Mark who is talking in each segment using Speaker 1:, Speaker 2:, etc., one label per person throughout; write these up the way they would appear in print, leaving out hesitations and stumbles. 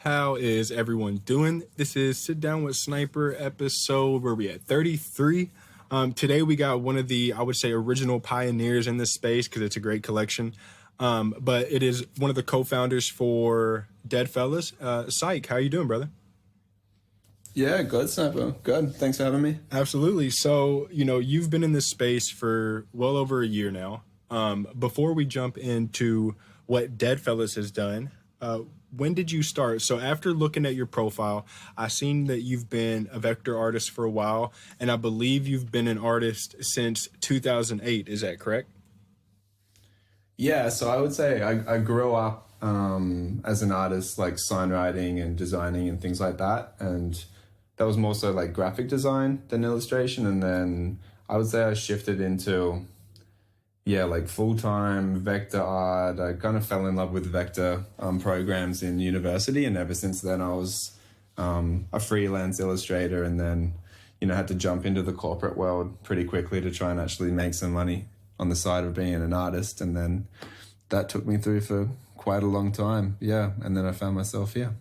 Speaker 1: How is everyone doing? This is Sit Down with Sniper episode where we at 33. Today we got one of the, I would say, original pioneers in this space because it's a great collection. But it is one of the co-founders for Dead Fellas, Psych. How you doing, brother?
Speaker 2: Yeah, good, Sniper. Good. Thanks for having me.
Speaker 1: Absolutely. So, you've been in this space for well over a year now. Before we jump into what Dead Fellas has done, when did you start? So after looking at your profile, I seen that you've been a vector artist for a while, and I believe you've been an artist since 2008. Is that correct?
Speaker 2: Yeah, so I would say I grew up as an artist, like sign writing and designing and things like that. And that was more so like graphic design than illustration. And then I would say I shifted into like full-time vector art. I kind of fell in love with vector programs in university, and ever since then I was a freelance illustrator, and then had to jump into the corporate world pretty quickly to try and actually make some money on the side of being an artist. And then that took me through for quite a long time, and then I found myself here.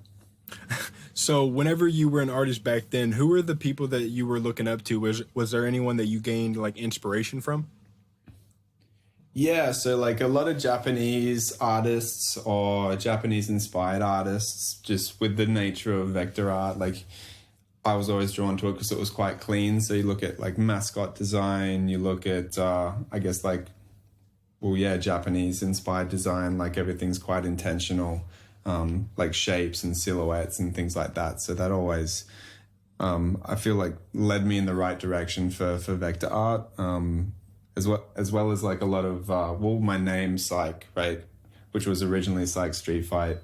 Speaker 1: So whenever you were an artist back then, who were the people that you were looking up to? Was there anyone that you gained like inspiration from?
Speaker 2: Yeah, so like a lot of Japanese artists or Japanese inspired artists, just with the nature of vector art, like I was always drawn to it because it was quite clean. So you look at like mascot design, you look at, Japanese inspired design, like everything's quite intentional, like shapes and silhouettes and things like that. So that always, I feel like led me in the right direction for vector art. As well as like a lot of, my name Psych, right, which was originally Psych Street Fight.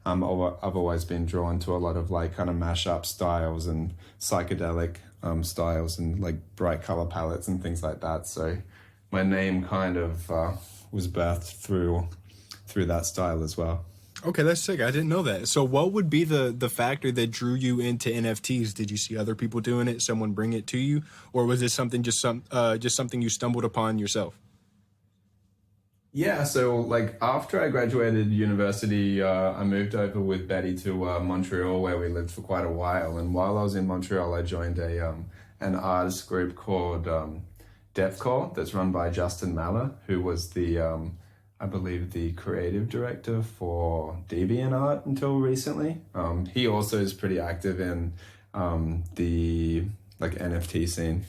Speaker 2: I've always been drawn to a lot of like kind of mashup styles and psychedelic styles and like bright color palettes and things like that. So my name kind of was birthed through that style as well.
Speaker 1: Okay, that's sick. I didn't know that. So what would be the factor that drew you into NFTs? Did you see other people doing it, someone bring it to you, or was it something just something you stumbled upon yourself?
Speaker 2: Yeah, so like after I graduated university, I moved over with Betty to Montreal, where we lived for quite a while. And while I was in Montreal, I joined an artist group called Deathcore that's run by Justin Maller, who was I believe the creative director for DeviantArt until recently. He also is pretty active in the like NFT scene.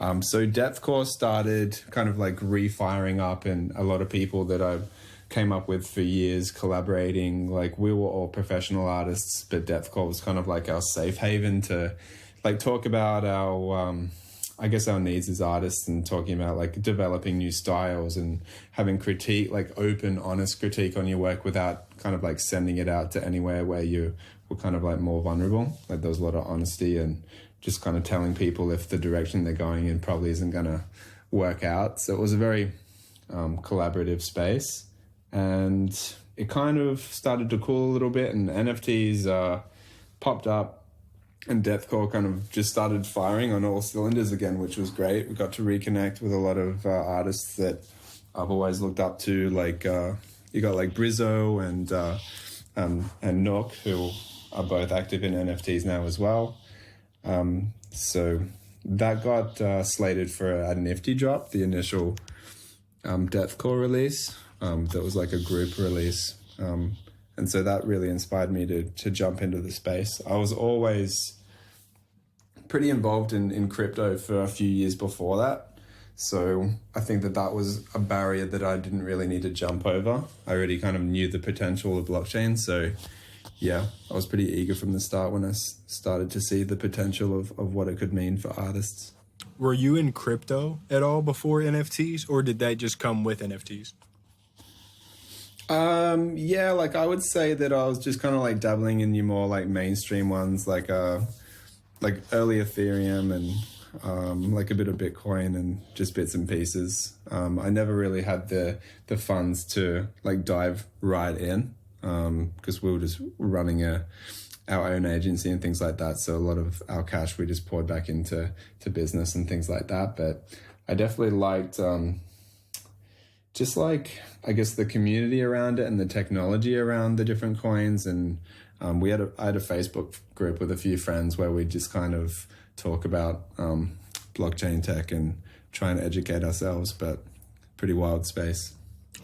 Speaker 2: So Deathcore started kind of like refiring up, and a lot of people that I've came up with for years collaborating. Like we were all professional artists, but Deathcore was kind of like our safe haven to like talk about our our needs as artists, and talking about like developing new styles and having critique, like open, honest critique on your work without kind of like sending it out to anywhere where you were kind of like more vulnerable. Like there was a lot of honesty and just kind of telling people if the direction they're going in probably isn't going to work out. So it was a very collaborative space, and it kind of started to cool a little bit, and NFTs popped up. And Deathcore kind of just started firing on all cylinders again, which was great. We got to reconnect with a lot of artists that I've always looked up to. Like you got like Brizzo and Nook, who are both active in NFTs now as well. So that got slated for a Nifty drop, the initial Deathcore release. That was like a group release. And so that really inspired me to jump into the space. I was always pretty involved in crypto for a few years before that. So I think that was a barrier that I didn't really need to jump over. I already kind of knew the potential of blockchain. So yeah, I was pretty eager from the start when I started to see the potential of what it could mean for artists.
Speaker 1: Were you in crypto at all before NFTs, or did that just come with NFTs?
Speaker 2: Like I would say that I was just kind of like dabbling in your more like mainstream ones, like early Ethereum and like a bit of Bitcoin and just bits and pieces. I never really had the funds to like dive right in because we were just running our own agency and things like that. So a lot of our cash we just poured back into business and things like that. But I definitely liked just like, I guess, the community around it and the technology around the different coins, and I had a Facebook group with a few friends where we just kind of talk about blockchain tech and try and educate ourselves, but pretty wild space.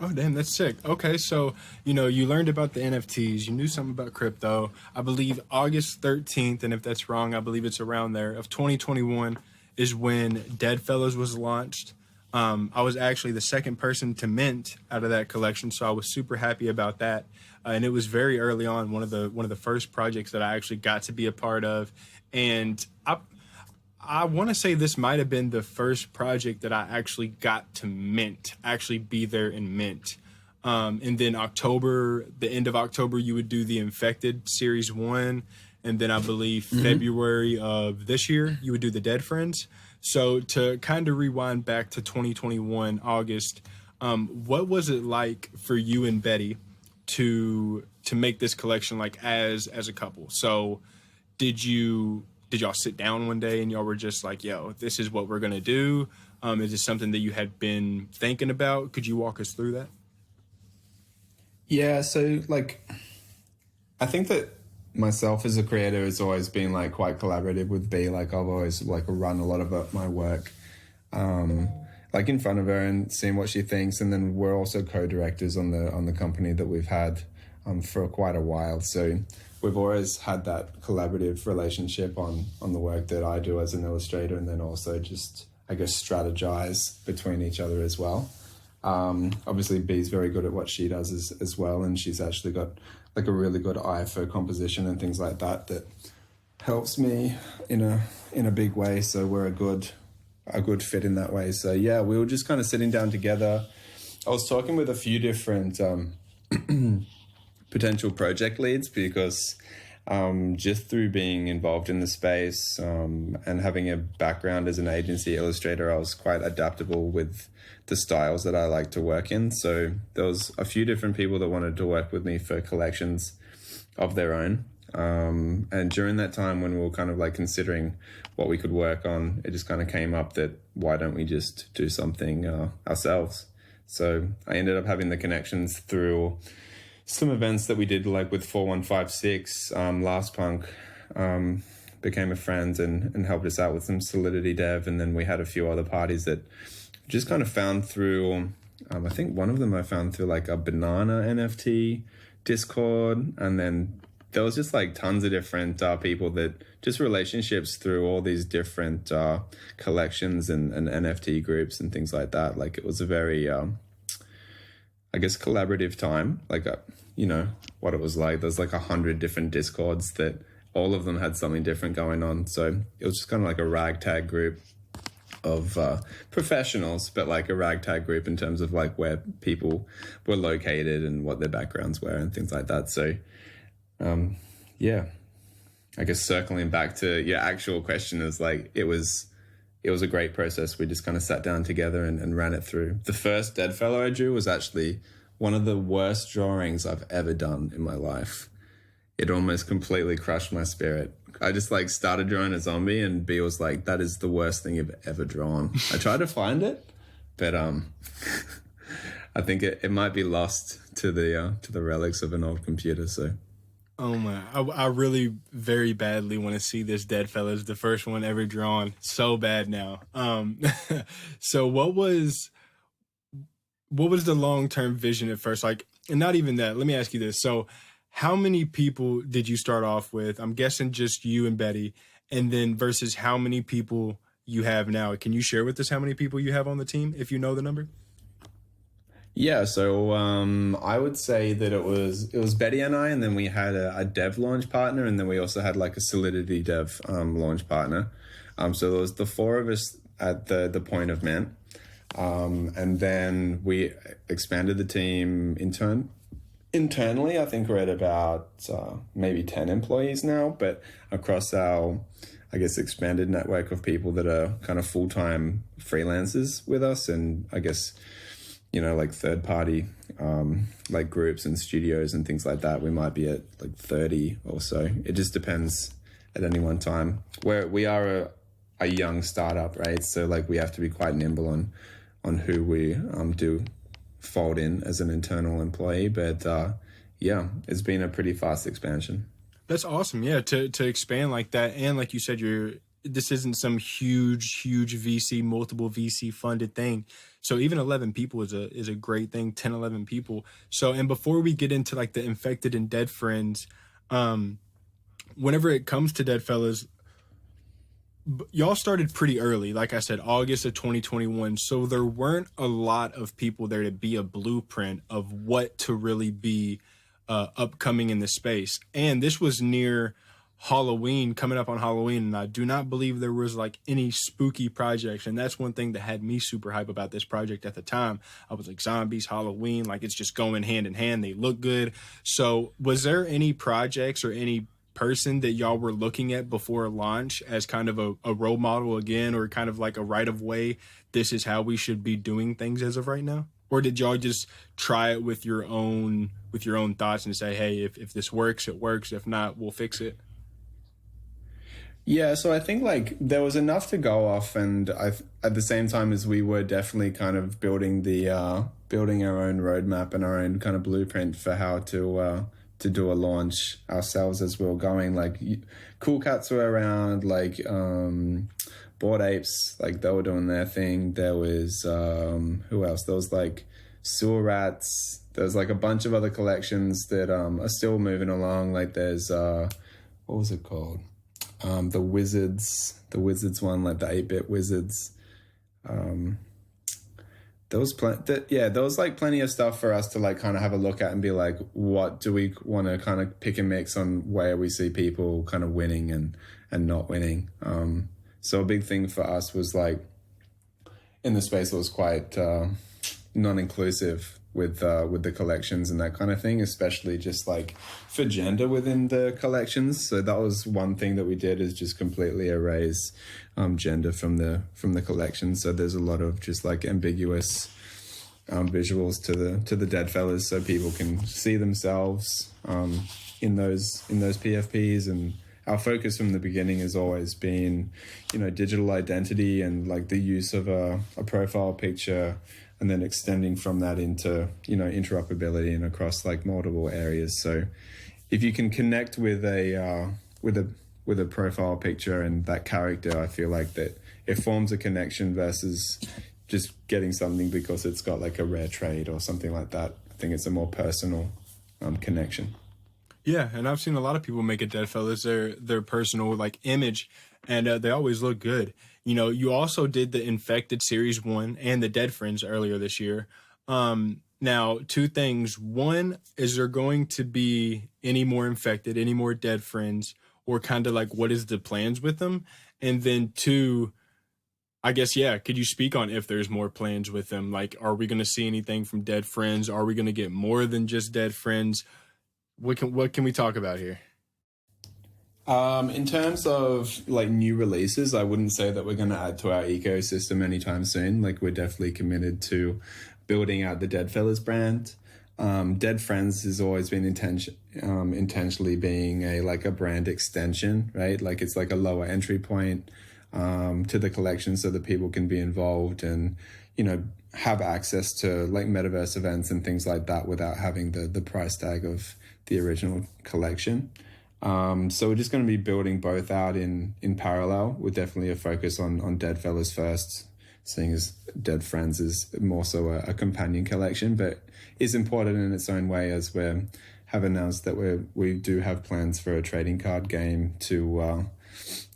Speaker 1: Oh, damn, that's sick. Okay, so, you learned about the NFTs, you knew something about crypto. I believe August 13th, and if that's wrong, I believe it's around there, of 2021 is when Deadfellows was launched. I was actually the second person to mint out of that collection, so I was super happy about that. And it was very early on, one of the first projects that I actually got to be a part of. And I want to say this might have been the first project that I actually got to mint, actually be there and mint. And then the end of October, you would do the Infected Series 1. And then I believe February of this year, you would do the Dead Friends. So to kind of rewind back to 2021, August, what was it like for you and Betty to make this collection, like as a couple? So did y'all sit down one day and y'all were just like, yo, this is what we're going to do? Is this something that you had been thinking about? Could you walk us through that?
Speaker 2: Yeah, so I think that myself as a creator has always been like quite collaborative with B. Like I've always like run a lot of my work like in front of her and seeing what she thinks. And then we're also co-directors on the company that we've had for quite a while. So we've always had that collaborative relationship on the work that I do as an illustrator, and then also just, I guess, strategize between each other as well. Obviously B's very good at what she does as well, and she's actually got like a really good eye for composition and things like that helps me in a big way. So we're a good fit in that way. So yeah, we were just kind of sitting down together. I was talking with a few different potential project leads because just through being involved in the space and having a background as an agency illustrator, I was quite adaptable with the styles that I like to work in. So there was a few different people that wanted to work with me for collections of their own. And during that time when we were kind of like considering what we could work on, it just kind of came up that why don't we just do something ourselves? So I ended up having the connections through some events that we did, like with 4156, Last Punk became a friend and helped us out with some Solidity dev. And then we had a few other parties that just kind of found through, I think one of them I found through like a banana NFT Discord. And then there was just like tons of different people that just relationships through all these different collections and NFT groups and things like that. Like it was a very, I guess, collaborative time. Like, what it was like. There's like 100 different Discords that all of them had something different going on. So it was just kind of like a ragtag group of professionals, but like a ragtag group in terms of like where people were located and what their backgrounds were and things like that. So, yeah, I guess circling back to your actual question is like, it was a great process. We just kind of sat down together and ran it through. The first Deadfellow I drew was actually one of the worst drawings I've ever done in my life. It almost completely crushed my spirit. I just like started drawing a zombie and B was like, that is the worst thing you've ever drawn. I tried to find it, but I think it might be lost to the relics of an old computer. So
Speaker 1: oh my, I really very badly want to see this Deadfellows, the first one ever drawn, so bad now. So what was the long-term vision at first? Like, and not even that, let me ask you this. So how many people did you start off with? I'm guessing just you and Betty, and then versus how many people you have now. Can you share with us how many people you have on the team, if you know the number?
Speaker 2: Yeah, so I would say that it was Betty and I, and then we had a dev launch partner, and then we also had like a Solidity dev launch partner. So there was the four of us at the point of mint, and then we expanded the team internally. I think we're at about maybe 10 employees now, but across our, I guess, expanded network of people that are kind of full-time freelancers with us, and I guess, like third party, like groups and studios and things like that, we might be at like 30 or so. It just depends at any one time. We are a young startup, right? So like we have to be quite nimble on who we do fold in as an internal employee. But yeah, it's been a pretty fast expansion.
Speaker 1: That's awesome. Yeah, to expand like that, and like you said, this isn't some huge VC, multiple VC funded thing. So even 11 people is a great thing. 10, 11 people. So, and before we get into like the infected and dead friends, um, whenever it comes to Dead Fellas, y'all started pretty early. Like I said, August of 2021. So there weren't a lot of people there to be a blueprint of what to really be upcoming in the space. And this was near Halloween, coming up on Halloween, and I do not believe there was like any spooky projects. And that's one thing that had me super hype about this project at the time. I was like, zombies, Halloween, like it's just going hand in hand. They look good. So was there any projects or any person that y'all were looking at before launch as kind of a role model again, or kind of like a right of way? This is how we should be doing things as of right now? Or did y'all just try it with your own thoughts and say, hey, if this works, it works. If not, we'll fix it?
Speaker 2: Yeah, so I think like there was enough to go off, and at the same time as we were definitely kind of building our own roadmap and our own kind of blueprint for how to do a launch ourselves as we were going. Like Cool Cats were around, like Bored Apes, like they were doing their thing. There was who else? There was like Sewer Rats. There's like a bunch of other collections that are still moving along. Like there's what was it called? The Wizards one, like the 8-bit Wizards. There was there was like plenty of stuff for us to like kind of have a look at and be like, what do we want to kind of pick and mix on where we see people kind of winning and not winning. So a big thing for us was like in the space that was quite non-inclusive with the collections and that kind of thing, especially just like for gender within the collections. So that was one thing that we did, is just completely erase gender from the collection. So there's a lot of just like ambiguous visuals to the Dead Fellas, so people can see themselves in those PFPs. And our focus from the beginning has always been, digital identity and like the use of a profile picture, and then extending from that into, interoperability and across like multiple areas. So if you can connect with a profile picture and that character, I feel like that it forms a connection versus just getting something because it's got like a rare trait or something like that. I think it's a more personal connection.
Speaker 1: Yeah, and I've seen a lot of people make a Dead Fellas their personal like image, and they always look good. You also did the Infected Series 1 and the Dead Friends earlier this year. Now, two things. One, is there going to be any more Infected, any more Dead Friends, or kind of like what is the plans with them? And then two, I guess, yeah, could you speak on if there's more plans with them? Like, are we going to see anything from Dead Friends? Are we going to get more than just Dead Friends? What can we talk about here?
Speaker 2: In terms of like new releases, I wouldn't say that we're going to add to our ecosystem anytime soon. Like we're definitely committed to building out the Dead Fellas brand. Dead Friends has always been intentionally being a brand extension, right? Like it's like a lower entry point to the collection so that people can be involved and, have access to like metaverse events and things like that without having the price tag of the original collection. So we're just going to be building both out in parallel, with definitely a focus on Dead Fellas first, seeing as Dead Friends is more so a companion collection, but is important in its own way, as we have announced that we do have plans for a trading card game to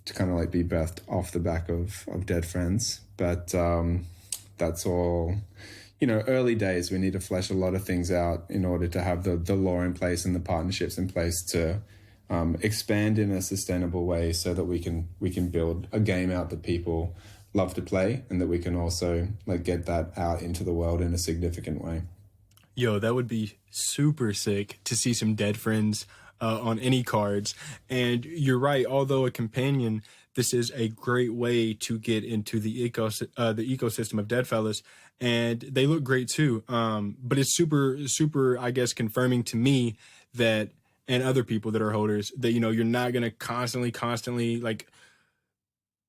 Speaker 2: kind of like be birthed off the back of Dead Friends. But that's all, early days. We need to flesh a lot of things out in order to have the law in place and the partnerships in place to expand in a sustainable way, so that we can build a game out that people love to play, and that we can also like get that out into the world in a significant way.
Speaker 1: Yo, that would be super sick to see some Dead Friends on any cards. And you're right, although a companion, this is a great way to get into the ecosystem of Dead Fellas, and they look great too. But it's super, I guess, confirming to me that, and other people that are holders, that you're not gonna constantly like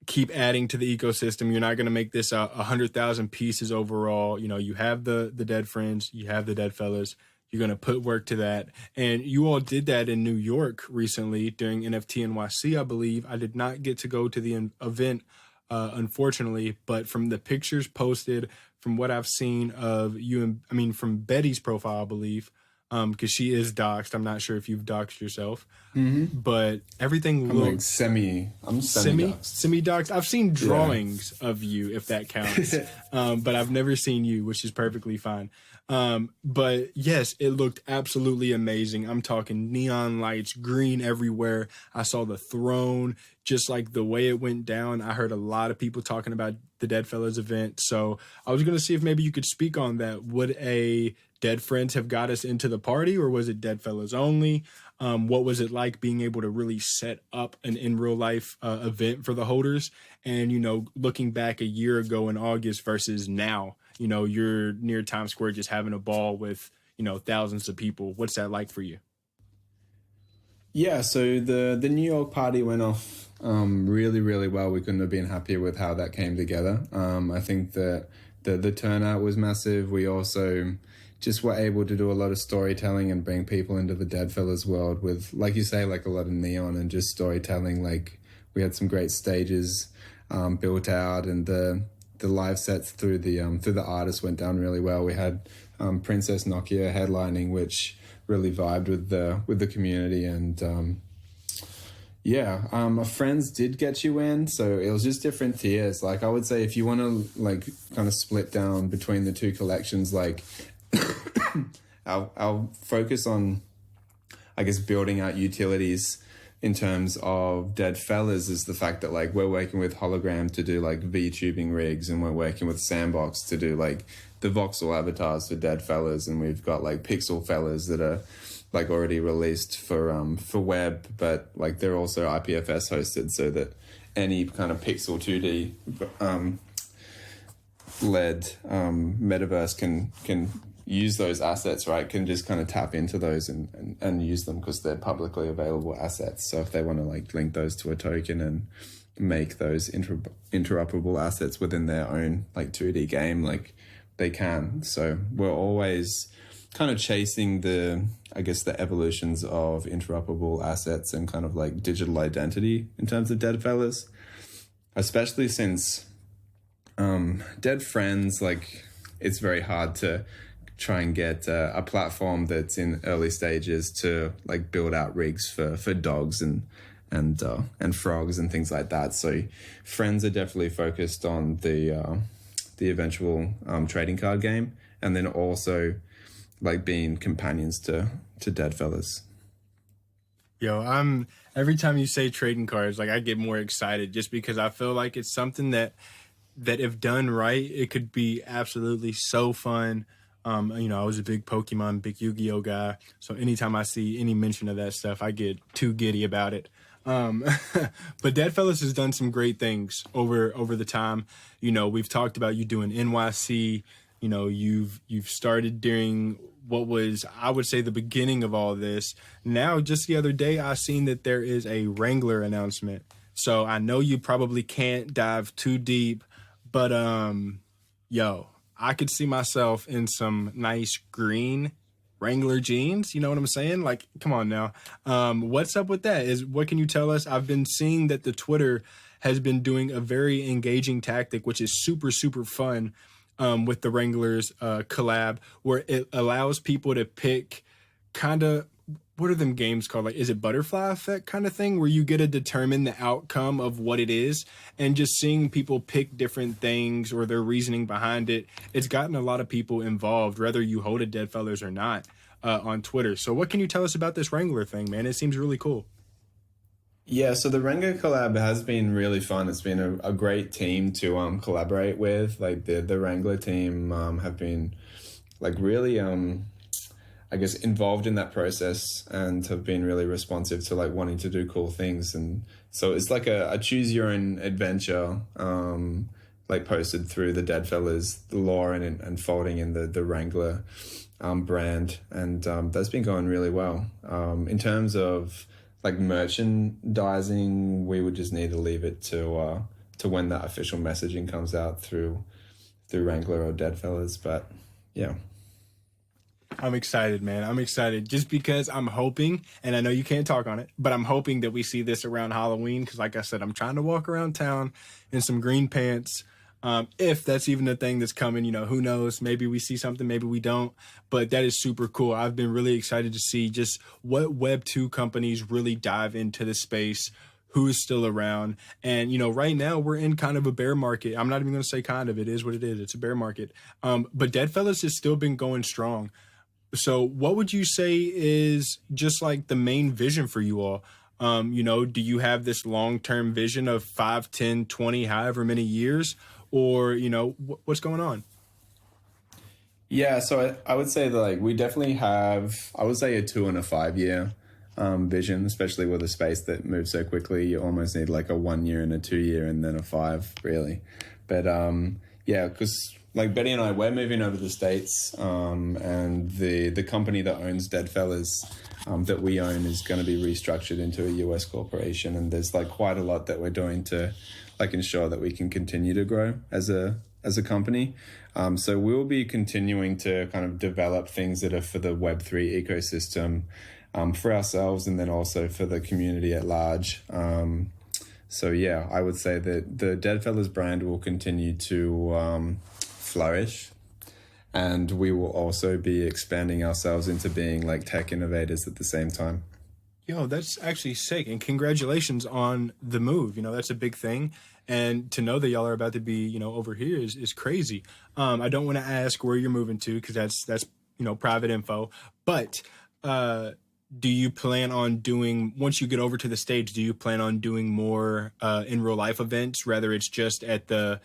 Speaker 1: keep adding to the ecosystem. You're not gonna make this 100,000 pieces overall. You have the Dead Friends, you have the Dead Fellas. You're going to put work to that. And you all did that in New York recently during NFT NYC, I believe. I did not get to go to the event, unfortunately, but from the pictures posted, from what I've seen of you, and I mean, from Betty's profile, I believe, because she is doxxed. I'm not sure if you've doxed yourself, but everything
Speaker 2: I'm like
Speaker 1: looks
Speaker 2: I'm semi
Speaker 1: semi doxed. I've seen drawings of you, if that counts, but I've never seen you, which is perfectly fine. But yes, it looked absolutely amazing. I'm talking neon lights, green everywhere. I saw the throne, just like the way it went down. I heard a lot of people talking about the Dead Fellas event. So I was going to see if maybe you could speak on that. Would a Dead Friends have got us into the party, or was it Dead Fellas only? What was it like being able to really set up an in real life event for the holders? And, looking back a year ago in August versus now, you're near Times Square just having a ball with, thousands of people. What's that like for you?
Speaker 2: Yeah, so the New York party went off really, really well. We couldn't have been happier with how that came together. I think that the turnout was massive. We also just were able to do a lot of storytelling and bring people into the Dead Fellas world with, like you say, like a lot of neon and just storytelling. Like we had some great stages built out, and the live sets through the artists went down really well. We had Princess Nokia headlining, which really vibed with the community, and our friends did get you in, so it was just different tiers. Like I would say, if you want to like kind of split down between the two collections, like our focus on, I guess, building out utilities in terms of Dead Fellas is the fact that like we're working with Hologram to do like VTubing rigs, and we're working with Sandbox to do like the voxel avatars for Dead Fellas, and we've got like Pixel Fellas that are like already released for web, but like they're also IPFS hosted, so that any kind of pixel 2D led metaverse can use those assets, right? Can just kind of tap into those and use them because they're publicly available assets. So if they want to like link those to a token and make those interoperable assets within their own like 2D game, like they can. So we're always kind of chasing the evolutions of interoperable assets and kind of like digital identity in terms of Dead Fellas, especially since Dead Friends, like it's very hard to try and get a platform that's in early stages to like build out rigs for dogs and frogs and things like that. So Friends are definitely focused on the eventual trading card game, and then also like being companions to Dead Fellas.
Speaker 1: Yo, every time you say trading cards, like I get more excited just because I feel like it's something that if done right, it could be absolutely so fun. I was a big Pokemon, big Yu-Gi-Oh guy. So anytime I see any mention of that stuff, I get too giddy about it. But Dead Fellas has done some great things over the time. We've talked about you doing NYC. You've started during what was, I would say, the beginning of all this. Now, just the other day, I seen that there is a Wrangler announcement. So I know you probably can't dive too deep, but I could see myself in some nice green Wrangler jeans. You know what I'm saying? Like, come on now. What's up with that? What can you tell us? I've been seeing that the Twitter has been doing a very engaging tactic, which is super, super fun, with the Wranglers collab, where it allows people to pick kind of, what are them games called? Like, is it butterfly effect kind of thing, where you get to determine the outcome of what it is, and just seeing people pick different things or their reasoning behind it. It's gotten a lot of people involved, whether you hold a Dead Fellas or not, on Twitter. So what can you tell us about this Wrangler thing, man? It seems really cool.
Speaker 2: Yeah, so the Wrangler collab has been really fun. It's been a great team to collaborate with. Like the Wrangler team have been like really I guess involved in that process and have been really responsive to like wanting to do cool things. And so it's like a choose your own adventure like posted through the Dead Fellas, the lore and folding in the Wrangler brand, and that's been going really well. In terms of like merchandising, we would just need to leave it to when that official messaging comes out through Wrangler or Dead Fellas. But yeah.
Speaker 1: I'm excited, man. I'm excited just because I'm hoping, and I know you can't talk on it, but I'm hoping that we see this around Halloween. Because, like I said, I'm trying to walk around town in some green pants. If that's even a thing that's coming, who knows? Maybe we see something, maybe we don't. But that is super cool. I've been really excited to see just what Web2 companies really dive into the space, who is still around. And, right now we're in kind of a bear market. I'm not even going to say kind of, it is what it is. It's a bear market. But Deadfellas has still been going strong. So what would you say is just like the main vision for you all? Do you have this long-term vision of 5, 10, 20, however many years? Or, what's going on?
Speaker 2: Yeah, so I would say that like we definitely have, I would say a 2 and a 5 year vision, especially with a space that moves so quickly. You almost need like a 1 year and a 2 year and then a five, really. But yeah, because like Betty and I, we're moving over to the States, and the company that owns Deadfellas that we own is going to be restructured into a US corporation, and there's like quite a lot that we're doing to like ensure that we can continue to grow as a company. So we'll be continuing to kind of develop things that are for the Web3 ecosystem, for ourselves, and then also for the community at large. So yeah, I would say that the Deadfellas brand will continue to flourish, and we will also be expanding ourselves into being like tech innovators at the same time.
Speaker 1: Yo, that's actually sick. And congratulations on the move. That's a big thing. And to know that y'all are about to be, over here is crazy. I don't want to ask where you're moving to because that's private info. But do you plan on doing, once you get over to the States, do you plan on doing more in real life events, whether it's just at the,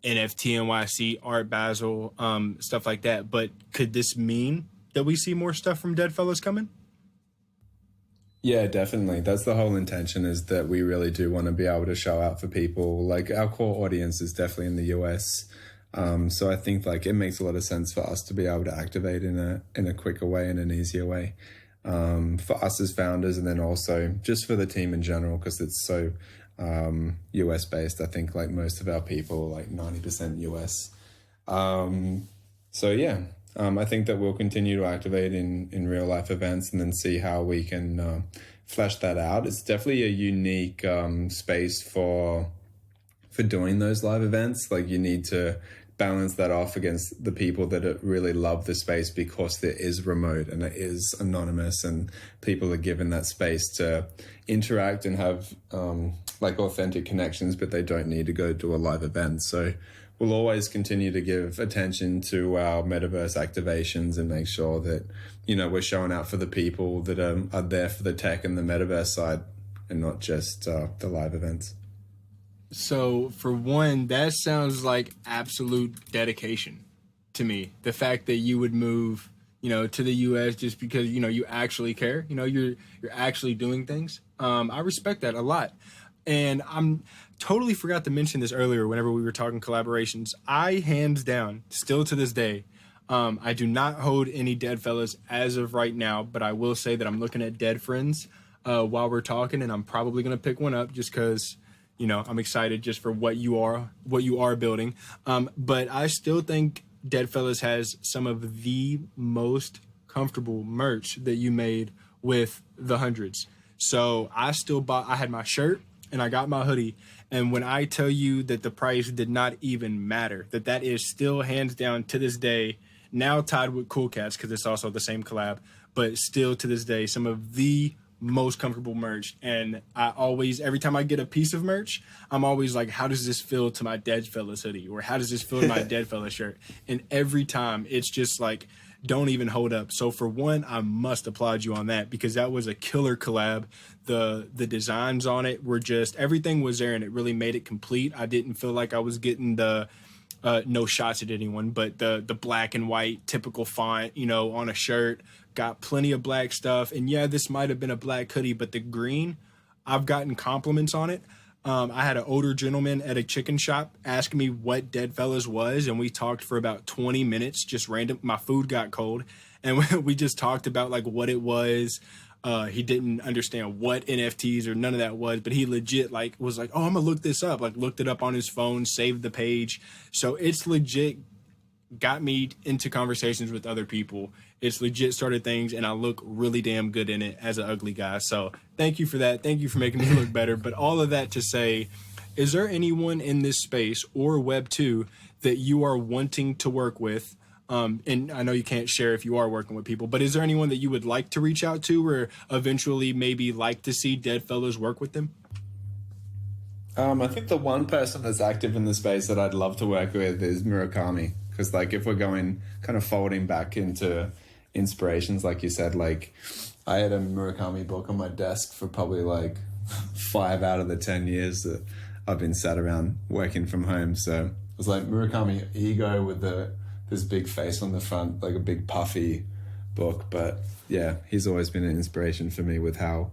Speaker 1: NFT NYC, Art Basel, stuff like that? But could this mean that we see more stuff from Deadfellas coming?
Speaker 2: Yeah, definitely. That's the whole intention, is that we really do want to be able to show out for people. Like our core audience is definitely in the US. So I think like it makes a lot of sense for us to be able to activate in a quicker way and an easier way, for us as founders, and then also just for the team in general, because it's so US based. I think like most of our people are like 90% US. So yeah, I think that we'll continue to activate in real life events and then see how we can flesh that out. It's definitely a unique space for doing those live events. Like you need to balance that off against the people that really love the space, because it is remote and it is anonymous, and people are given that space to interact and have like authentic connections, but they don't need to go to a live event. So we'll always continue to give attention to our metaverse activations and make sure that, we're showing out for the people that are there for the tech and the metaverse side, and not just the live events.
Speaker 1: So for one, that sounds like absolute dedication to me. The fact that you would move, to the US just because, you actually care, you're actually doing things. I respect that a lot. And I'm totally forgot to mention this earlier whenever we were talking collaborations. I hands down, still to this day, I do not hold any Deadfellas as of right now, but I will say that I'm looking at Dead Friends while we're talking, and I'm probably going to pick one up just because, I'm excited just for what you are building. But I still think Deadfellas has some of the most comfortable merch that you made with the hundreds. So I had my shirt and I got my hoodie. And when I tell you that the price did not even matter, that is still hands down to this day, now tied with Cool Cats, because it's also the same collab, but still to this day, some of the most comfortable merch. And I always, every time I get a piece of merch, I'm always like, how does this feel to my Deadfellas hoodie? Or how does this feel to my Deadfellas shirt? And every time it's just like, don't even hold up. So for one, I must applaud you on that, because that was a killer collab. The designs on it were just, everything was there and it really made it complete. I didn't feel like I was getting the no shots at anyone, but the black and white typical font, on a shirt. Got plenty of black stuff. And yeah, this might have been a black hoodie, but the green, I've gotten compliments on it. I had an older gentleman at a chicken shop asking me what Deadfellas was, and we talked for about 20 minutes, just random. My food got cold, and we just talked about like what it was. He didn't understand what NFTs or none of that was, but he legit like was like, oh, I'm gonna look this up. Like looked it up on his phone, saved the page. So it's legit got me into conversations with other people. It's legit started things, and I look really damn good in it as an ugly guy. So thank you for that. Thank you for making me look better. But all of that to say, is there anyone in this space or Web2 that you are wanting to work with? And I know you can't share if you are working with people, but is there anyone that you would like to reach out to or eventually maybe like to see Dead Fellas work with them?
Speaker 2: I think the one person that's active in the space that I'd love to work with is Murakami. Because, like, if we're going kind of folding back into inspirations, like you said, like, I had a Murakami book on my desk for probably like 5 out of the 10 years that I've been sat around working from home. So it was like Murakami Ego with this big face on the front, like a big puffy book. But yeah, he's always been an inspiration for me with how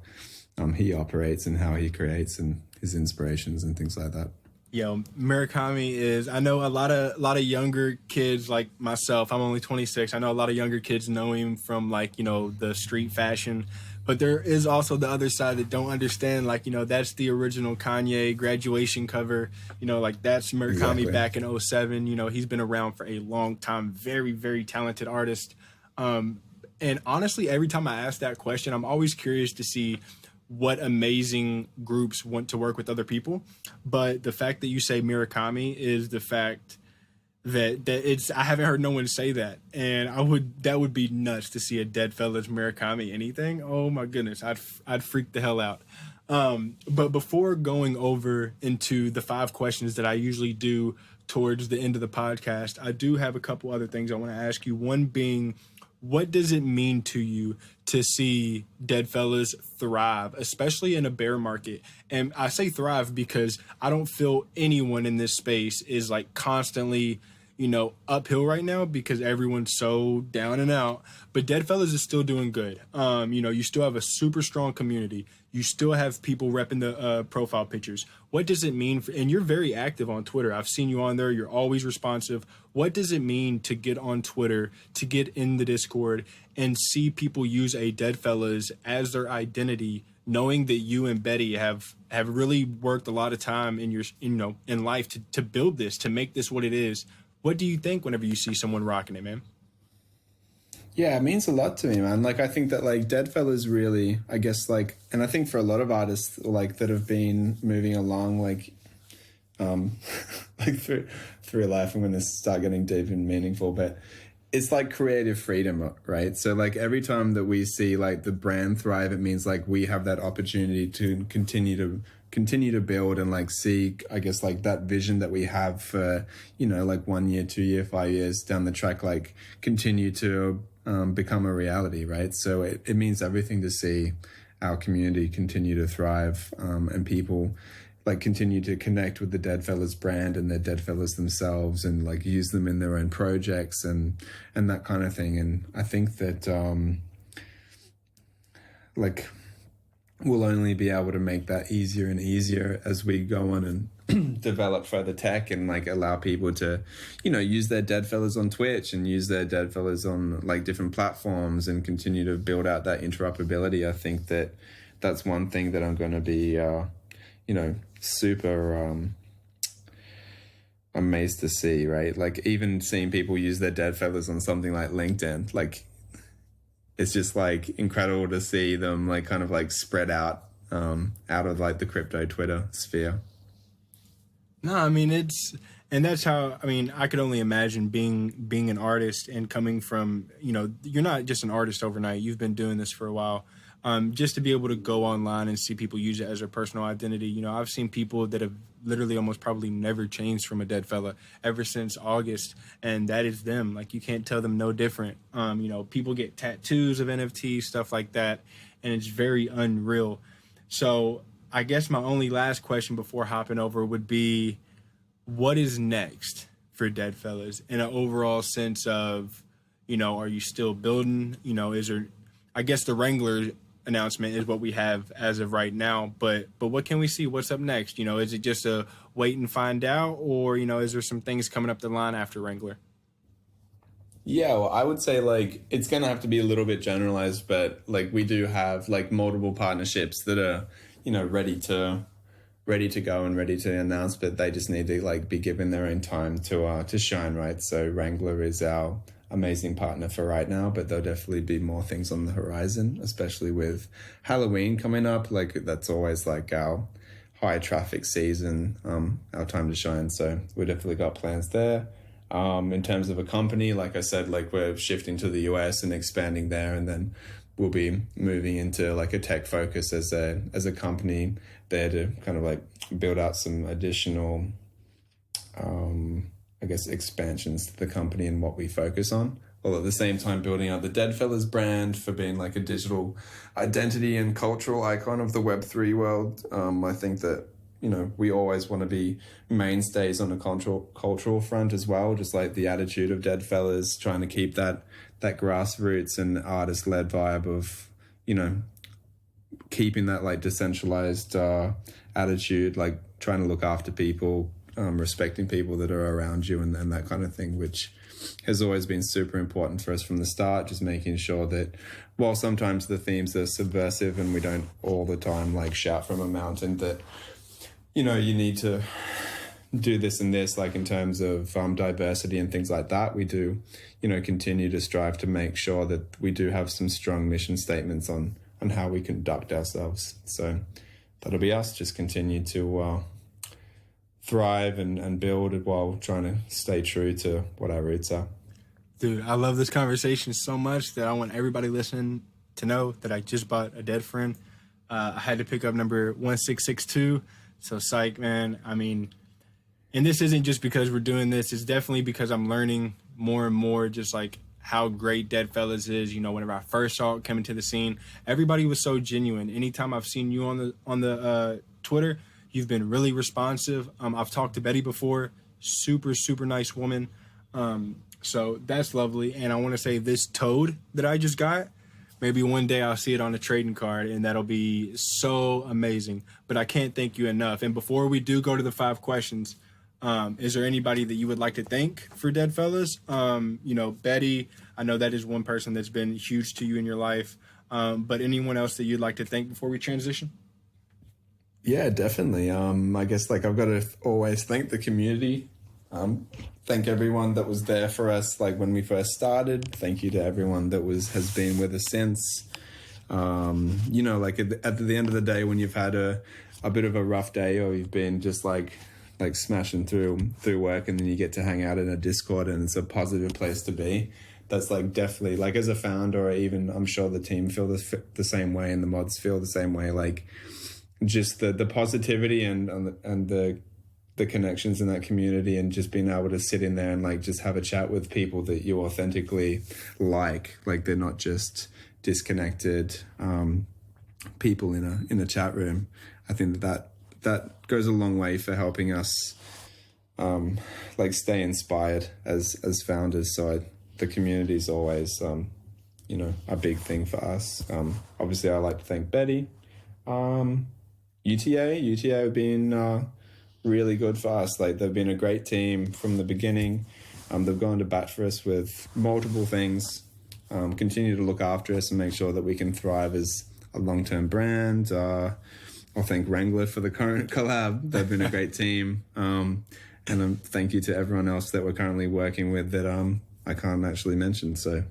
Speaker 2: he operates and how he creates and his inspirations and things like that.
Speaker 1: Yo, Murakami is, I know a lot of younger kids like myself. I'm only 26. I know a lot of younger kids know him from, like, you know, the street fashion, but there is also the other side that don't understand, like, you know, that's the original Kanye graduation cover, you know, like that's Murakami exactly. Back in '07. You know, he's been around for a long time. Very, very talented artist. And honestly, every time I ask that question, I'm always curious to see what amazing groups want to work with other people. But the fact that you say Murakami is the fact that it's, I haven't heard no one say that. And that would be nuts to see a Dead Fellas Murakami anything. Oh my goodness. I'd freak the hell out. But before going over into the 5 questions that I usually do towards the end of the podcast, I do have a couple other things I want to ask you. One being, what does it mean to you to see Dead Fellas thrive, especially in a bear market? And I say thrive because I don't feel anyone in this space is like constantly, you know, uphill right now because everyone's so down and out. But Dead Fellas is still doing good. You know, you still have a super strong community. You still have people repping the profile pictures. What does it mean and you're very active on Twitter. I've seen you on there. You're always responsive. What does it mean to get on Twitter, to get in the Discord and see people use a Dead Fellas as their identity, knowing that you and Betty have really worked a lot of time in in life to build this, to make this what it is? What do you think whenever you see someone rocking it, man?
Speaker 2: Yeah, it means a lot to me, man. Like, I think that, like, Dead Fellas really, I guess, like, and I think for a lot of artists, like, that have been moving along, like, like through life, I'm going to start getting deep and meaningful, but it's like creative freedom, right? So, like, every time that we see, like, the brand thrive, it means, like, we have that opportunity to continue to build and, like, see, I guess, like, that vision that we have for, you know, like 1 year, 2 year, 5 years down the track, like, continue to become a reality, right? So it means everything to see our community continue to thrive, and people, like, continue to connect with the Dead Fellas brand and the Dead Fellas themselves and, like, use them in their own projects and that kind of thing. And I think that like, we'll only be able to make that easier and easier as we go on and develop further tech and, like, allow people to, you know, use their Dead Fellas on Twitch and use their Dead Fellas on, like, different platforms and continue to build out that interoperability. I think that that's one thing that I'm going to be, you know, super amazed to see, right? Like, even seeing people use their Dead Fellas on something like LinkedIn, like, it's just, like, incredible to see them, like, kind of, like, spread out of, like, the crypto Twitter sphere.
Speaker 1: No, I mean, that's how, I mean, I could only imagine being an artist and coming from, you know, you're not just an artist overnight. You've been doing this for a while. Just to be able to go online and see people use it as their personal identity. You know, I've seen people that have literally almost probably never changed from a Dead Fella ever since August, and that is them. Like, you can't tell them no different. You know, people get tattoos of NFTs, stuff like that, and it's very unreal. So I guess my only last question before hopping over would be, what is next for Dead Fellas in an overall sense of, you know, are you still building? You know, is there, I guess the Wrangler announcement is what we have as of right now, but what can we see? What's up next? You know, is it just a wait and find out, or, you know, is there some things coming up the line after Wrangler?
Speaker 2: Yeah, well, I would say, like, it's going to have to be a little bit generalized, but, like, we do have, like, multiple partnerships that are, you know, ready to go and ready to announce, but they just need to, like, be given their own time to shine, right? So Wrangler is our amazing partner for right now, but there'll definitely be more things on the horizon, especially with Halloween coming up. Like that's always like our high traffic season, our time to shine. So we definitely got plans there. In terms of a company, like I said, like we're shifting to the US and expanding there, and then we'll be moving into like a tech focus as a company there to kind of like build out some additional, I guess, expansions to the company and what we focus on, while at the same time building out the Deadfellas brand for being like a digital identity and cultural icon of the Web3 world. I think that, you know, we always want to be mainstays on the cultural front as well, just like the attitude of Deadfellas, trying to keep that grassroots and artist-led vibe of, you know, keeping that like decentralized attitude, like trying to look after people, respecting people that are around you, and that kind of thing, which has always been super important for us from the start. Just making sure that while sometimes the themes are subversive and we don't all the time like shout from a mountain that, you know, you need to do this and this, like in terms of diversity and things like that, we do, you know, continue to strive to make sure that we do have some strong mission statements on how we conduct ourselves. So that'll be us, just continue to thrive and build while trying to stay true to what our roots are.
Speaker 1: Dude, I love this conversation so much that I want everybody listening to know that I just bought a dead friend. I had to pick up number 1662. So Psych, man, I mean, and this isn't just because we're doing this. It's definitely because I'm learning more and more just like how great Deadfellas is. You know, whenever I first saw it coming to the scene, everybody was so genuine. Anytime I've seen you on the Twitter, you've been really responsive. I've talked to Betty before, super, super nice woman. So that's lovely. And I want to say this toad that I just got, maybe one day I'll see it on a trading card, and that'll be so amazing. But I can't thank you enough. And before we do go to the 5 questions, is there anybody that you would like to thank for Deadfellas? You know, Betty, I know that is one person that's been huge to you in your life. But anyone else that you'd like to thank before we transition?
Speaker 2: Yeah, definitely. I guess like I've got to always thank the community. Thank everyone that was there for us, like when we first started. Thank you to everyone that has been with us since. You know, like at the end of the day, when you've had a bit of a rough day, or you've been just like smashing through work, and then you get to hang out in a Discord and it's a positive place to be. That's like definitely, like as a founder, or even I'm sure the team feel the same way, and the mods feel the same way. Like just the positivity and the connections in that community, and just being able to sit in there and like just have a chat with people that you authentically like they're not just disconnected people in a chat room. I think that goes a long way for helping us like stay inspired as founders. So the community is always you know, a big thing for us. Obviously I like to thank Betty. UTA have been really good for us. Like they've been a great team from the beginning. They've gone to bat for us with multiple things, continue to look after us and make sure that we can thrive as a long-term brand. I'll thank Wrangler for the current collab. They've been a great team. And thank you to everyone else that we're currently working with that I can't actually mention. So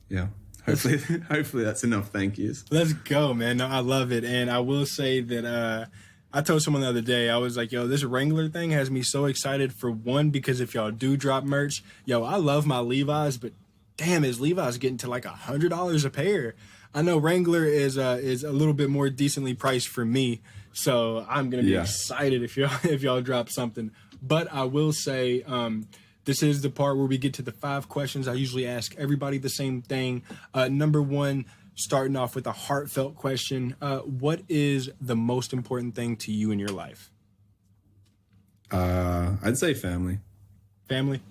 Speaker 2: yeah. Hopefully that's enough thank yous.
Speaker 1: Let's go, man. No, I love it. And I will say that I told someone the other day, I was like, yo, this Wrangler thing has me so excited, for one, because if y'all do drop merch, yo, I love my Levi's, but damn, is Levi's getting to like $100 a pair? I know Wrangler is a little bit more decently priced for me, so I'm gonna be excited if y'all drop something. But I will say, this is the part where we get to the 5 questions. I usually ask everybody the same thing. Number 1, starting off with a heartfelt question. What is the most important thing to you in your life?
Speaker 2: I'd say family.
Speaker 1: Family?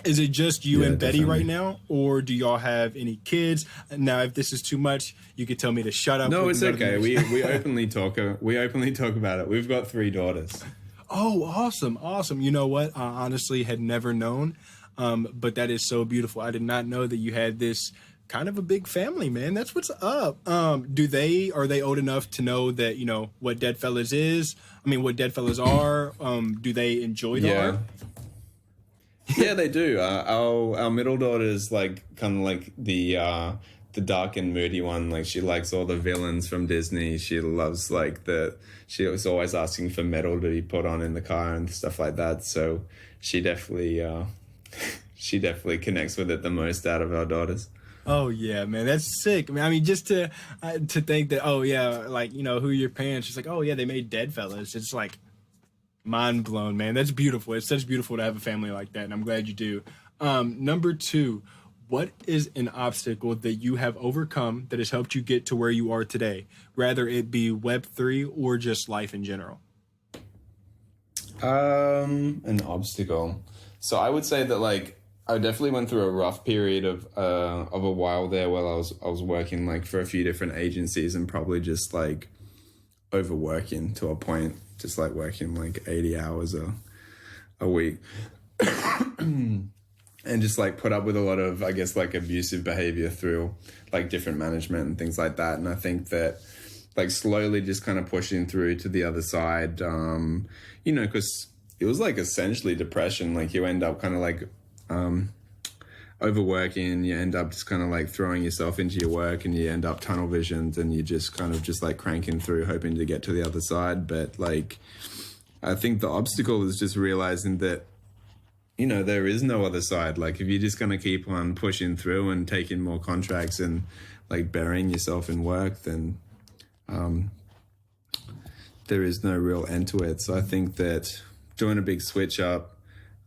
Speaker 1: Is it just you and Betty right now, or do y'all have any kids? Now, if this is too much, you could tell me to shut up.
Speaker 2: No, it's okay. We openly talk about it. We've got 3 daughters.
Speaker 1: Oh, awesome. You know what? I honestly had never known, but that is so beautiful. I did not know that you had this kind of a big family, man. That's what's up. Are they old enough to know that, you know, what Deadfellas is? I mean, what Deadfellas are? Do they enjoy the art?
Speaker 2: Yeah, they do. Our middle daughter is like kind of like the dark and moody one. Like she likes all the villains from Disney. She loves like she was always asking for metal to be put on in the car and stuff like that. So she definitely she definitely connects with it the most out of our daughters.
Speaker 1: Oh yeah, man, that's sick. I mean, just to think that, oh yeah, like, you know, who are your parents? It's like, oh yeah, they made Deadfellas. It's like mind blown, man. That's beautiful. It's such beautiful to have a family like that, and I'm glad you do. Number two, what is an obstacle that you have overcome that has helped you get to where you are today, rather it be Web3 or just life in general?
Speaker 2: An obstacle. So I would say that like I definitely went through a rough period of a while there while I was working like for a few different agencies and probably just like overworking to a point, just like working like 80 hours a week. And just like put up with a lot of, I guess, like abusive behavior through like different management and things like that. And I think that like slowly just kind of pushing through to the other side, you know, because it was like essentially depression. Like you end up kind of like overworking, you end up just kind of like throwing yourself into your work and you end up tunnel visioned and you just kind of just like cranking through hoping to get to the other side. But like, I think the obstacle is just realizing that, you know, there is no other side. Like if you're just going to keep on pushing through and taking more contracts and like burying yourself in work, then there is no real end to it. So I think that doing a big switch up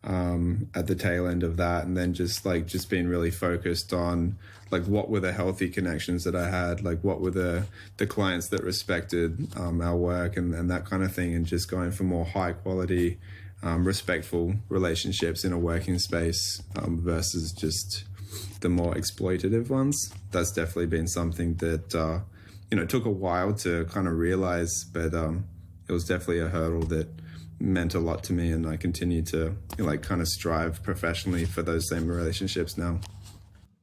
Speaker 2: at the tail end of that, and then just being really focused on like what were the healthy connections that I had, like what were the clients that respected our work and that kind of thing, and just going for more high quality respectful relationships in a working space versus just the more exploitative ones. That's definitely been something that you know, took a while to kind of realize, but it was definitely a hurdle that meant a lot to me, and I continue to, you know, like kind of strive professionally for those same relationships now.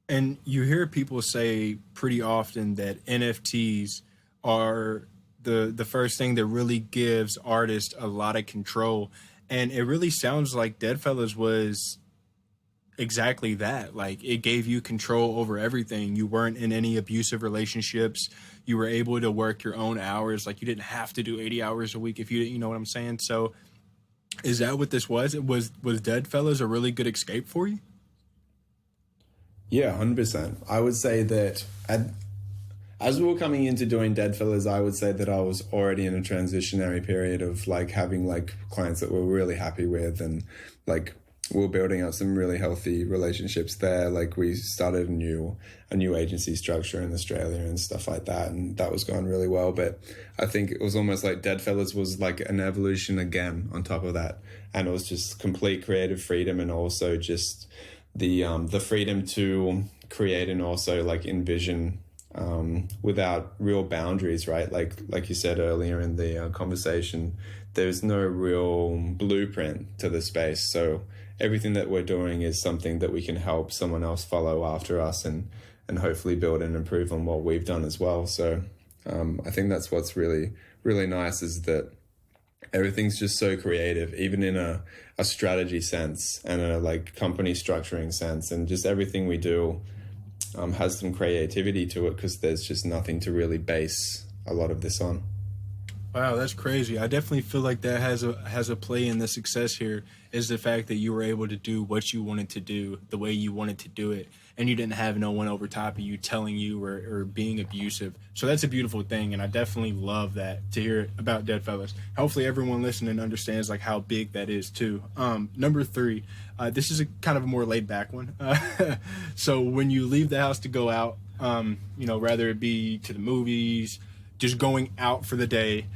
Speaker 1: And you hear people say pretty often that NFTs are the first thing that really gives artists a lot of control. And it really sounds like Deadfellas was exactly that. Like it gave you control over everything. You weren't in any abusive relationships. You were able to work your own hours. Like you didn't have to do 80 hours a week if you know what I'm saying? So is that what this was? Was Deadfellas a really good escape for you?
Speaker 2: Yeah, 100%. I would say that as we were coming into doing Deadfellas, I would say that I was already in a transitionary period of like having like clients that we're really happy with, and like we were building up some really healthy relationships there. Like we started a new agency structure in Australia and stuff like that, and that was going really well. But I think it was almost like Deadfellas was like an evolution again on top of that, and it was just complete creative freedom, and also just the freedom to create and also like envision without real boundaries, right? Like you said earlier in the conversation, there's no real blueprint to the space. So everything that we're doing is something that we can help someone else follow after us, and hopefully build and improve on what we've done as well. So I think that's what's really, really nice, is that everything's just so creative, even in a strategy sense and a like company structuring sense, and just everything we do has some creativity to it, because there's just nothing to really base a lot of this on.
Speaker 1: Wow, that's crazy. I definitely feel like that has a play in the success here, is the fact that you were able to do what you wanted to do the way you wanted to do it, and you didn't have no one over top of you telling you or being abusive. So that's a beautiful thing, and I definitely love that, to hear about Deadfellas. Hopefully everyone listening understands like how big that is too. Number three, this is a kind of a more laid back one. So when you leave the house to go out, you know, rather it be to the movies, just going out for the day,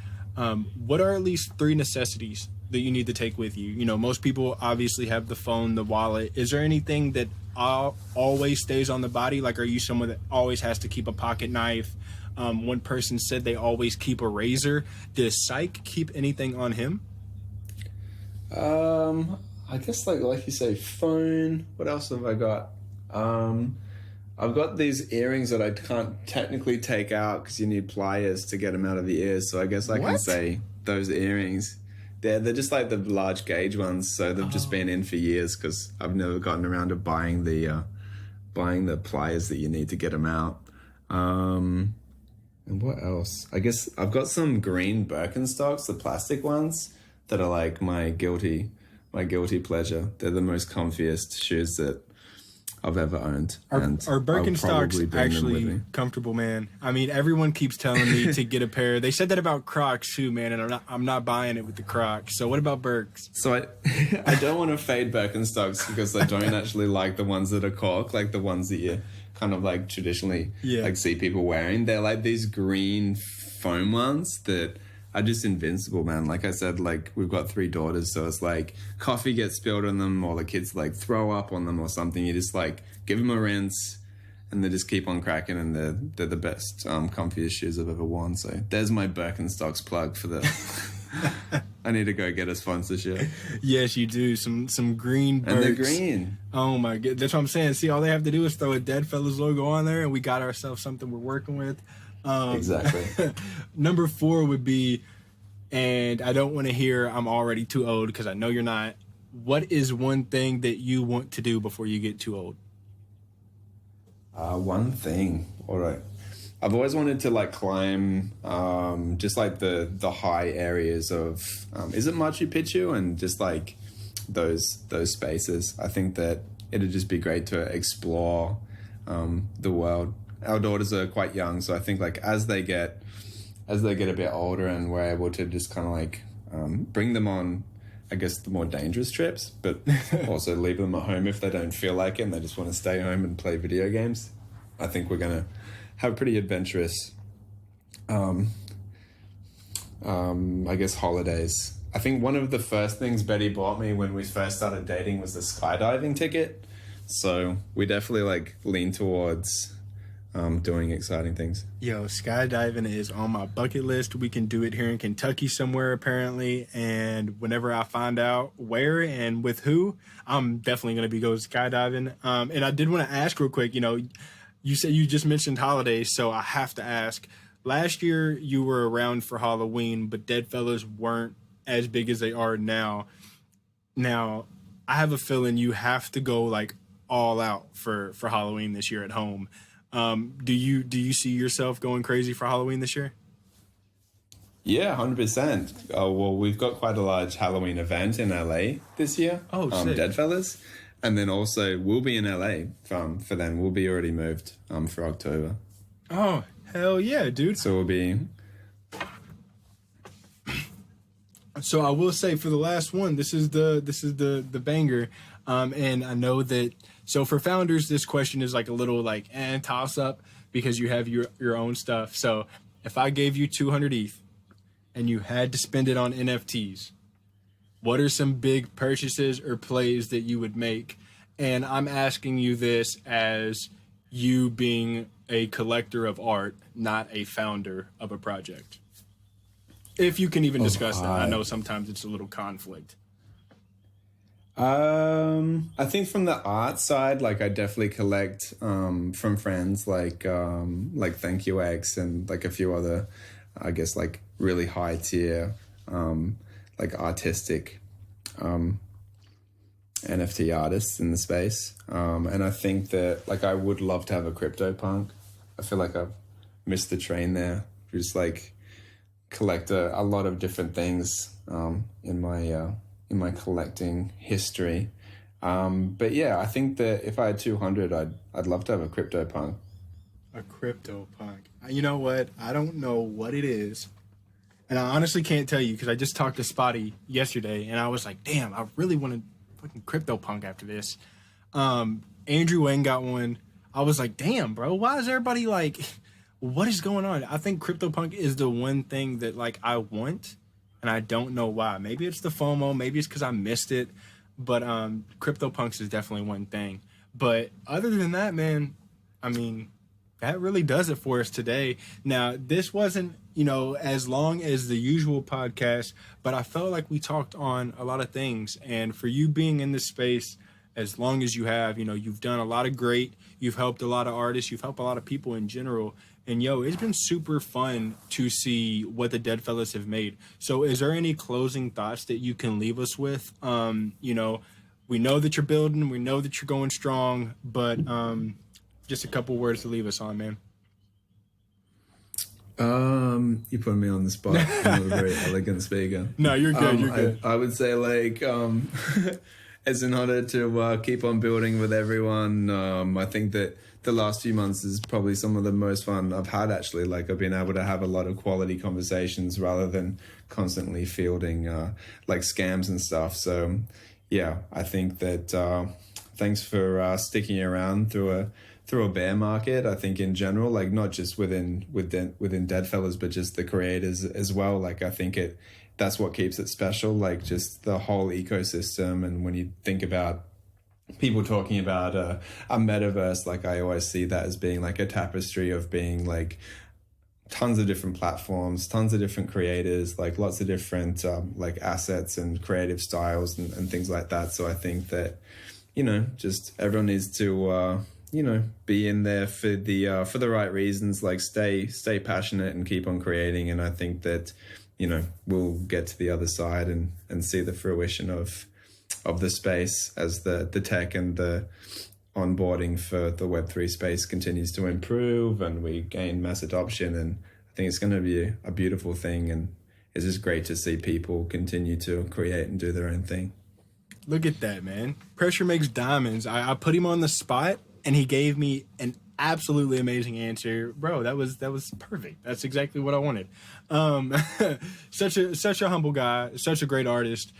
Speaker 1: what are at least three necessities that you need to take with you? You know, most people obviously have the phone, the wallet. Is there anything that always stays on the body? Like, are you someone that always has to keep a pocket knife? One person said they always keep a razor. Does Psych keep anything on him?
Speaker 2: I guess like you say, phone. What else have I got? I've got these earrings that I can't technically take out because you need pliers to get them out of the ears. So I guess I can say those earrings. they're just like the large gauge ones, so they've just been in for years because I've never gotten around to buying the pliers that you need to get them out. And what else? I guess I've got some green Birkenstocks, the plastic ones, that are like my guilty pleasure. They're the most comfiest shoes that I've ever owned.
Speaker 1: Are
Speaker 2: I'll
Speaker 1: Birkenstocks
Speaker 2: probably bring them with
Speaker 1: actually
Speaker 2: me.
Speaker 1: comfortable, man? I mean, everyone keeps telling me to get a pair. They said that about Crocs too, man, and I'm not buying it with the Crocs. So what about Birks?
Speaker 2: So I don't want to fade Birkenstocks because I don't actually like the ones that are cork, like the ones that you kind of like traditionally like see people wearing. They're like these green foam ones that are just invincible, man. Like I said, like we've got 3 daughters, so it's like coffee gets spilled on them or the kids like throw up on them or something. You just like give them a rinse and they just keep on cracking, and they're the best, comfiest shoes I've ever worn. So there's my Birkenstocks plug for the... I need to go get a sponsorship.
Speaker 1: Yes, you do. Some green Birks.
Speaker 2: And they're green.
Speaker 1: Oh my god, that's what I'm saying. See, all they have to do is throw a Dead Fellas logo on there, and we got ourselves something we're working with.
Speaker 2: Exactly.
Speaker 1: Number 4 would be, and I don't want to hear I'm already too old because I know you're not. What is one thing that you want to do before you get too old?
Speaker 2: One thing. All right. I've always wanted to like climb just like the high areas of is it Machu Picchu, and just like those spaces. I think that it'd just be great to explore the world. Our daughters are quite young, so I think like as they get a bit older and we're able to just kind of like bring them on, I guess, the more dangerous trips, but also leave them at home if they don't feel like it and they just want to stay home and play video games. I think we're going to have pretty adventurous, I guess, holidays. I think one of the first things Betty bought me when we first started dating was the skydiving ticket. So we definitely like lean towards doing exciting things.
Speaker 1: Yo, skydiving is on my bucket list. We can do it here in Kentucky somewhere, apparently. And whenever I find out where and with who, I'm definitely going to be going skydiving. And I did want to ask real quick, you said you just mentioned holidays, so I have to ask. Last year, you were around for Halloween, but Dead Fellas weren't as big as they are now. Now, I have a feeling you have to go like all out for Halloween this year at home. Do you see yourself going crazy for Halloween this year?
Speaker 2: Yeah, 100%. Well, we've got quite a large Halloween event in LA this year.
Speaker 1: Oh, sick.
Speaker 2: Dead Fellas. And then also we'll be in LA for then. We'll be already moved for October.
Speaker 1: Oh, hell yeah, dude.
Speaker 2: So we'll be...
Speaker 1: So I will say for the last one, this is the banger. And I know that, so for founders, this question is like a little like toss up because you have your own stuff. So if I gave you 200 ETH and you had to spend it on NFTs, what are some big purchases or plays that you would make? And I'm asking you this as you being a collector of art, not a founder of a project. If you can even discuss that. I know sometimes it's a little conflict.
Speaker 2: I think from the art side, like I definitely collect from friends like Thank You X and like a few other, I guess, like really high tier like artistic NFT artists in the space. And I think that like I would love to have a CryptoPunk. I feel like I've missed the train there. Just like collect a lot of different things in my collecting history. But yeah, I think that if I had 200, I'd love to have a CryptoPunk.
Speaker 1: A CryptoPunk. You know what? I don't know what it is. And I honestly can't tell you because I just talked to Spotty yesterday and I was like, damn, I really want to fucking CryptoPunk after this. Andrew Wayne got one. I was like, damn, bro, why is everybody like, what is going on? I think CryptoPunk is the one thing that like I want. And I don't know why. Maybe it's the FOMO. Maybe it's because I missed it. But CryptoPunks is definitely one thing. But other than that, man, I mean, that really does it for us today. Now, this wasn't, as long as the usual podcast, but I felt like we talked on a lot of things. And for you being in this space as long as you have, you've done a lot of great. You've helped a lot of artists. You've helped a lot of people in general. And yo, it's been super fun to see what the Dead Fellas have made. So is there any closing thoughts that you can leave us with? We know that you're building, we know that you're going strong, but just a couple words to leave us on, man.
Speaker 2: You put me on the spot. I'm not a very elegant speaker.
Speaker 1: No, you're good. You're good.
Speaker 2: I would say like, it's an honor to keep on building with everyone. I think that the last few months is probably some of the most fun I've had, actually. Like, I've been able to have a lot of quality conversations rather than constantly fielding like scams and stuff. So yeah, I think that thanks for sticking around through a bear market. I think in general, like not just within Dead Fellas, but just the creators as well. Like, I think that's what keeps it special, like just the whole ecosystem. And when you think about people talking about a metaverse, like I always see that as being like a tapestry of being like tons of different platforms, tons of different creators, like lots of different like assets and creative styles and things like that. So I think that, just everyone needs to be in there for the right reasons, like stay passionate and keep on creating. And I think that, we'll get to the other side and see the fruition of the space as the tech and the onboarding for the Web3 space continues to improve and we gain mass adoption. And I think it's going to be a beautiful thing. And it's just great to see people continue to create and do their own thing.
Speaker 1: Look at that, man. Pressure makes diamonds. I put him on the spot and he gave me an absolutely amazing answer. Bro, that was perfect. That's exactly what I wanted. Such a humble guy, such a great artist.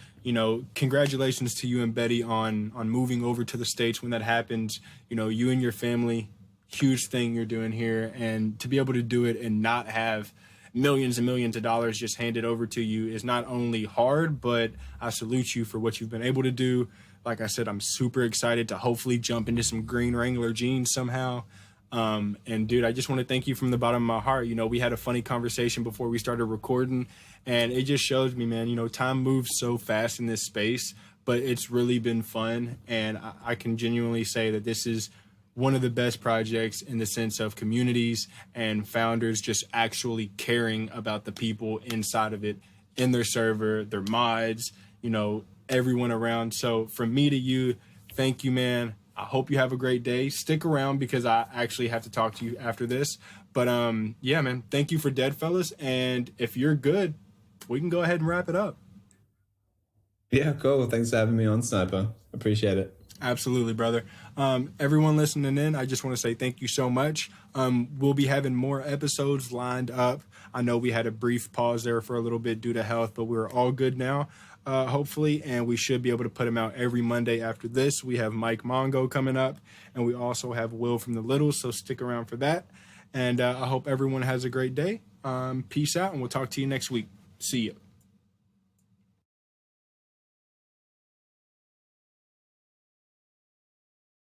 Speaker 1: Congratulations to you and Betty on moving over to the States when that happens. You and your family, huge thing you're doing here. And to be able to do it and not have millions and millions of dollars just handed over to you is not only hard, but I salute you for what you've been able to do. Like I said, I'm super excited to hopefully jump into some green Wrangler jeans somehow. And dude, I just want to thank you from the bottom of my heart. We had a funny conversation before we started recording, and it just shows me, man, time moves so fast in this space, but it's really been fun. And I can genuinely say that this is one of the best projects in the sense of communities and founders just actually caring about the people inside of it, in their server, their mods, everyone around. So from me to you, thank you, man. I hope you have a great day. Stick around because I actually have to talk to you after this. But yeah, man, thank you for Dead Fellas. And if you're good, we can go ahead and wrap it up.
Speaker 2: Yeah, cool. Thanks for having me on, Sniper. Appreciate it.
Speaker 1: Absolutely, brother. Everyone listening in, I just want to say thank you so much. We'll be having more episodes lined up. I know we had a brief pause there for a little bit due to health, but we're all good now. Hopefully, and we should be able to put them out every Monday after this. We have Mike Mongo coming up, and we also have Will from the Littles, so stick around for that. And I hope everyone has a great day. Peace out, and we'll talk to you next week. See you.